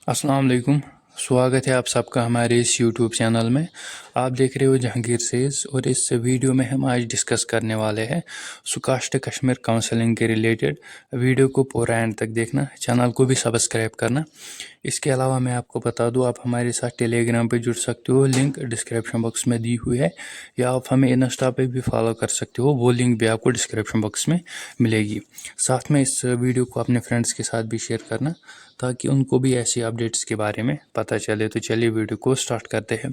अस्सलाम वालेकुम। स्वागत है आप सबका हमारे इस यूट्यूब चैनल में। आप देख रहे हो जहांगीर सेज और इस वीडियो में हम आज डिस्कस करने वाले हैं सुकास्ट कश्मीर काउंसलिंग के रिलेटेड। वीडियो को पूरा एंड तक देखना, चैनल को भी सब्सक्राइब करना। इसके अलावा मैं आपको बता दूं, आप हमारे साथ टेलीग्राम पे जुड़ सकते हो, लिंक डिस्क्रिप्शन बॉक्स में दी हुई है, या आप हमें इंस्टा पे भी फॉलो कर सकते हो, वो लिंक भी आपको डिस्क्रिप्शन बॉक्स में मिलेगी। साथ में इस वीडियो को अपने फ्रेंड्स के साथ भी शेयर करना ताकि उनको भी ऐसी अपडेट्स के बारे में पता चले। तो चलिए वीडियो को स्टार्ट करते हैं।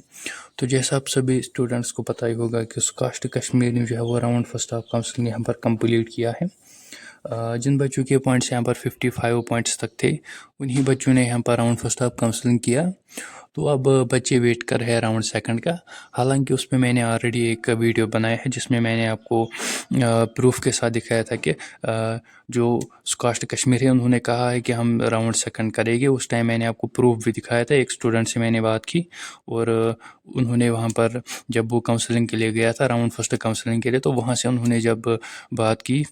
तो जैसा आप सभी स्टूडेंट्स को पता ही होगा कि सुकास्ट कश्मीर ने जो है वो राउंड फर्स्ट ऑफ काउंसलिंग यहाँ पर कंप्लीट किया है। जिन बच्चों के पॉइंट्स यहाँ पर 55 पॉइंट्स तक थे, उन्हीं बच्चों ने यहाँ पर राउंड फर्स्ट ऑफ काउंसलिंग किया। तो अब बच्चे वेट कर रहे हैं राउंड सेकंड का। हालांकि उसमें मैंने ऑलरेडी एक वीडियो बनाया है जिसमें मैंने आपको प्रूफ के साथ दिखाया था कि जो सुकास्ट कश्मीर है उन्होंने कहा है कि हम राउंड सेकंड करेंगे। उस टाइम मैंने आपको प्रूफ भी दिखाया था, एक स्टूडेंट से मैंने बात की और उन्होंने वहाँ पर जब वो काउंसलिंग के लिए गया था, राउंड फर्स्ट काउंसलिंग के लिए, तो वहाँ से उन्होंने जब बात की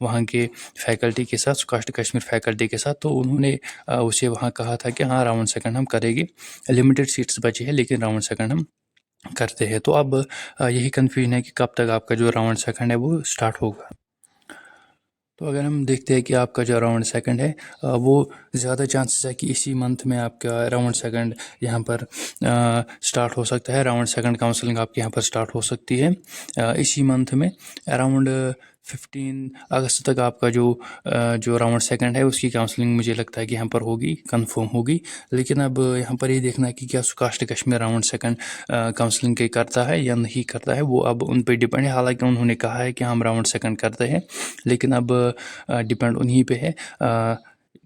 वहाँ के फैकल्टी के साथ, सुकास्ट कश्मीर फैकल्टी के साथ, तो उन्होंने उसे वहाँ कहा था कि हाँ राउंड सेकंड हम करेंगे, लिमिटेड सीट्स बचे हैं लेकिन राउंड सेकंड हम करते हैं। तो अब यही कन्फ्यूजन है कि कब तक आपका जो राउंड सेकंड है वो स्टार्ट होगा। तो अगर हम देखते हैं कि आपका जो राउंड सेकंड है वो ज़्यादा चांसेस है कि इसी मंथ में आपका राउंड सेकंड यहाँ पर स्टार्ट हो सकता है। राउंड सेकंड काउंसलिंग आपके यहाँ पर स्टार्ट हो सकती है इसी मंथ में। अराउंड 15 अगस्त तक आपका जो राउंड सेकंड है उसकी काउंसलिंग मुझे लगता है कि यहाँ पर होगी, कंफर्म होगी। लेकिन अब यहाँ पर ये देखना है कि क्या सुकास्ट कश्मीर राउंड सेकंड काउंसलिंग के करता है या नहीं करता है, वो अब उन पर डिपेंड है। हालांकि उन्होंने कहा है कि हम राउंड सेकंड करते हैं, लेकिन अब डिपेंड उन्हीं पे है।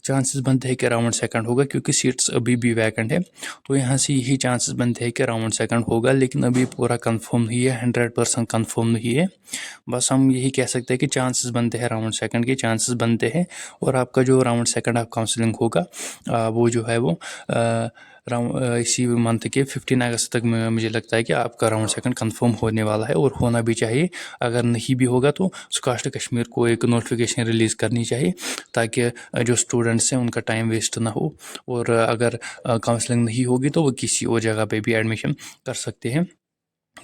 चांसेस बनते हैं कि राउंड सेकंड होगा क्योंकि सीट्स अभी भी वैकेंट है। तो यहाँ से यही चांसेस बनते हैं कि राउंड सेकंड होगा, लेकिन अभी पूरा कंफर्म नहीं है, 100% कंफर्म नहीं है। बस हम यही कह सकते हैं कि चांसेस बनते हैं, राउंड सेकंड के चांसेस बनते हैं। और आपका जो राउंड सेकंड ऑफ काउंसलिंग होगा वो जो है वो इसी मंथ के 15 अगस्त तक मुझे लगता है कि आपका राउंड सेकंड कंफर्म होने वाला है, और होना भी चाहिए। अगर नहीं भी होगा तो सुकास्ट कश्मीर को एक नोटिफिकेशन रिलीज़ करनी चाहिए ताकि जो स्टूडेंट्स हैं उनका टाइम वेस्ट ना हो, और अगर काउंसलिंग नहीं होगी तो वो किसी और जगह पे भी एडमिशन कर सकते हैं।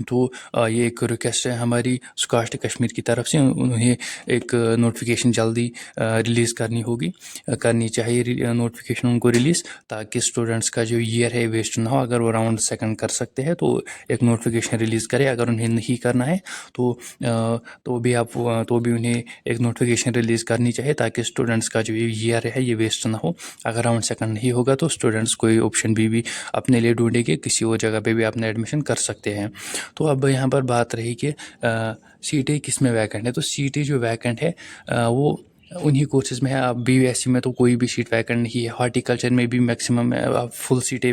तो ये एक रिक्वेस्ट है हमारी सुकास्ट कश्मीर की तरफ से, उन्हें एक नोटिफिकेशन जल्दी रिलीज़ करनी चाहिए नोटिफिकेशन उनको रिलीज़, ताकि स्टूडेंट्स का जो ईयर है वेस्ट ना हो। अगर वो राउंड सेकंड कर सकते हैं तो एक नोटिफिकेशन रिलीज़ करें, अगर उन्हें नहीं करना है तो भी उन्हें एक नोटिफिकेशन रिलीज़ करनी चाहिए ताकि स्टूडेंट्स का जो ईयर है ये वेस्ट ना हो। अगर राउंड सेकंड नहीं होगा तो स्टूडेंट्स कोई ऑप्शन भी अपने लिए ढूंढेंगे, किसी और जगह पे भी अपना एडमिशन कर सकते हैं। तो अब यहाँ पर बात रही कि सीटें किस में वैकेंट है। तो सीटें जो वैकेंट है वो उन्हीं कोर्सेज़ में है। अब BSc में तो कोई भी सीट वैकेंट नहीं है। हॉर्टिकल्चर में भी मैक्सिमम फुल सीटें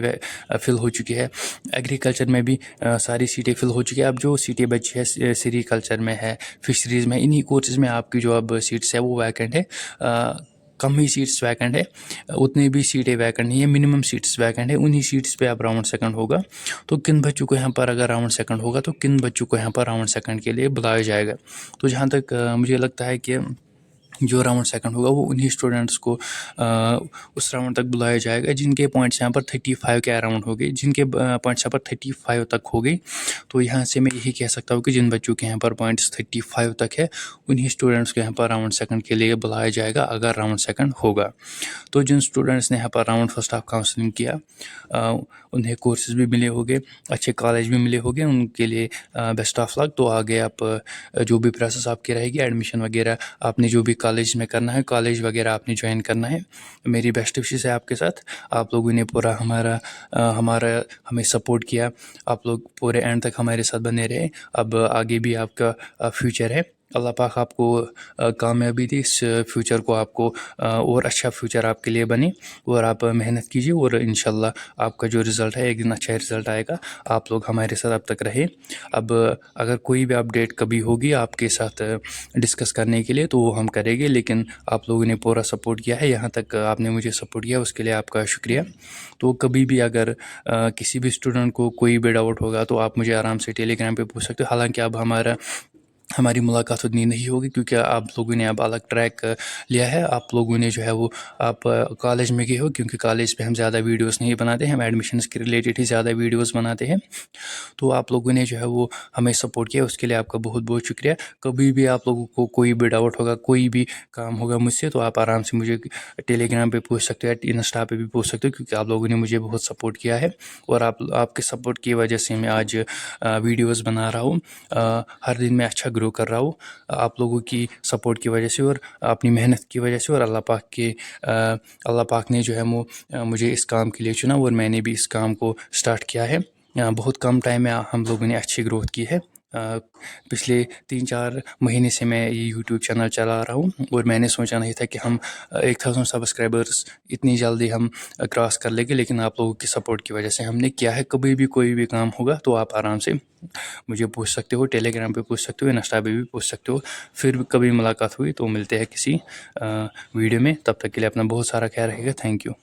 फिल हो चुकी है। एग्रीकल्चर में भी सारी सीटें फिल हो चुकी है। अब जो सीटें बची है सेरीकल्चर में है, फिशरीज़ में, इन्हीं कोर्सेज़ में आपकी जो अब सीट्स है वो वैकेंट है। कम ही सीट्स वैकेंट है, उतनी भी सीटें वैकेंट नहीं है, मिनिमम सीट्स वैकेंट है। उन्हीं सीट्स पे अब राउंड सेकंड होगा। तो किन बच्चों को यहाँ पर, अगर राउंड सेकंड होगा तो किन बच्चों को यहाँ पर राउंड सेकंड के लिए बुलाया जाएगा। तो जहाँ तक मुझे लगता है कि जो राउंड सेकंड होगा वो उन्हीं स्टूडेंट्स को उस राउंड तक बुलाया जाएगा जिनके पॉइंट्स यहाँ पर 35 के अराउंड हो गए, जिनके पॉइंट्स यहाँ पर 35 तक हो गई। तो यहाँ से मैं यही कह सकता हूँ कि जिन बच्चों के यहाँ पर पॉइंट्स 35 तक है उन्हीं स्टूडेंट्स को यहाँ पर राउंड सेकंड के लिए बुलाया जाएगा अगर राउंड सेकंड होगा। तो जिन स्टूडेंट्स ने यहाँ पर राउंड फर्स्ट ऑफ काउंसलिंग किया उन्हें कोर्सेज भी मिले होंगे, अच्छे कॉलेज भी मिले होंगे, उनके लिए बेस्ट ऑफ लक। तो आगे आप जो भी प्रोसेस आपकी रहेगी, एडमिशन वगैरह आपने जो भी कॉलेज में करना है, कॉलेज वगैरह आपने ज्वाइन करना है, मेरी बेस्ट विशेस है आपके साथ। आप लोगों ने पूरा हमारा हमें सपोर्ट किया, आप लोग पूरे एंड तक हमारे साथ बने रहे। अब आगे भी आपका फ्यूचर है, अल्लाह पाक आपको कामयाबी दी, इस फ्यूचर को आपको और अच्छा फ्यूचर आपके लिए बने, और आप मेहनत कीजिए और इंशाल्लाह आपका जो रिज़ल्ट है एक दिन अच्छा रिज़ल्ट आएगा। आप लोग हमारे साथ अब तक रहे। अब अगर कोई भी अपडेट कभी होगी आपके साथ डिस्कस करने के लिए तो वो हम करेंगे, लेकिन आप लोगों ने पूरा सपोर्ट किया है, यहाँ तक आपने मुझे सपोर्ट किया, उसके लिए आपका शुक्रिया। तो कभी भी अगर किसी भी स्टूडेंट को कोई भी डाउट होगा तो आप मुझे आराम से टेलीग्राम पे पूछ सकते हो। हालांकि अब हमारा हमारी मुलाकात उतनी नहीं होगी, क्योंकि आप लोगों ने अब अलग ट्रैक लिया है। आप लोगों ने जो है वो आप कॉलेज में गए हो, क्योंकि कॉलेज पे हम ज़्यादा वीडियोस नहीं बनाते हैं, हम एडमिशन्स के रिलेटेड ही ज़्यादा वीडियोस बनाते हैं। तो आप लोगों ने जो है वो हमें सपोर्ट किया, उसके लिए आपका बहुत बहुत शुक्रिया। कभी भी आप लोगों को कोई भी डाउट होगा, कोई भी काम होगा मुझसे, तो आप आराम से मुझे टेलीग्राम पे पूछ सकते हो, इंस्टा पे भी पूछ सकते हो, क्योंकि आप लोगों ने मुझे बहुत सपोर्ट किया है। और आपके सपोर्ट की वजह से मैं आज वीडियोस बना रहा हूँ, हर दिन मैं अच्छा ग्रो कर रहा हूँ, आप लोगों की सपोर्ट की वजह से और अपनी मेहनत की वजह से। और अल्लाह पाक ने जो है वो मुझे इस काम के लिए चुना, और मैंने भी इस काम को स्टार्ट किया है। बहुत कम टाइम में हम लोगों ने अच्छी ग्रोथ की है। पिछले 3-4 महीने से मैं ये यूट्यूब चैनल चला रहा हूँ, और मैंने सोचा नहीं था कि हम 1000 सब्सक्राइबर्स इतनी जल्दी हम क्रॉस कर लेंगे, लेकिन आप लोगों की सपोर्ट की वजह से हमने किया है। कभी भी कोई भी काम होगा तो आप आराम से मुझे पूछ सकते हो, टेलीग्राम पे पूछ सकते हो, इंस्टा पे भी पूछ सकते हो। फिर कभी मुलाकात हुई तो मिलते हैं किसी वीडियो में। तब तक के लिए अपना बहुत सारा ख्याल रखिएगा। Thank you.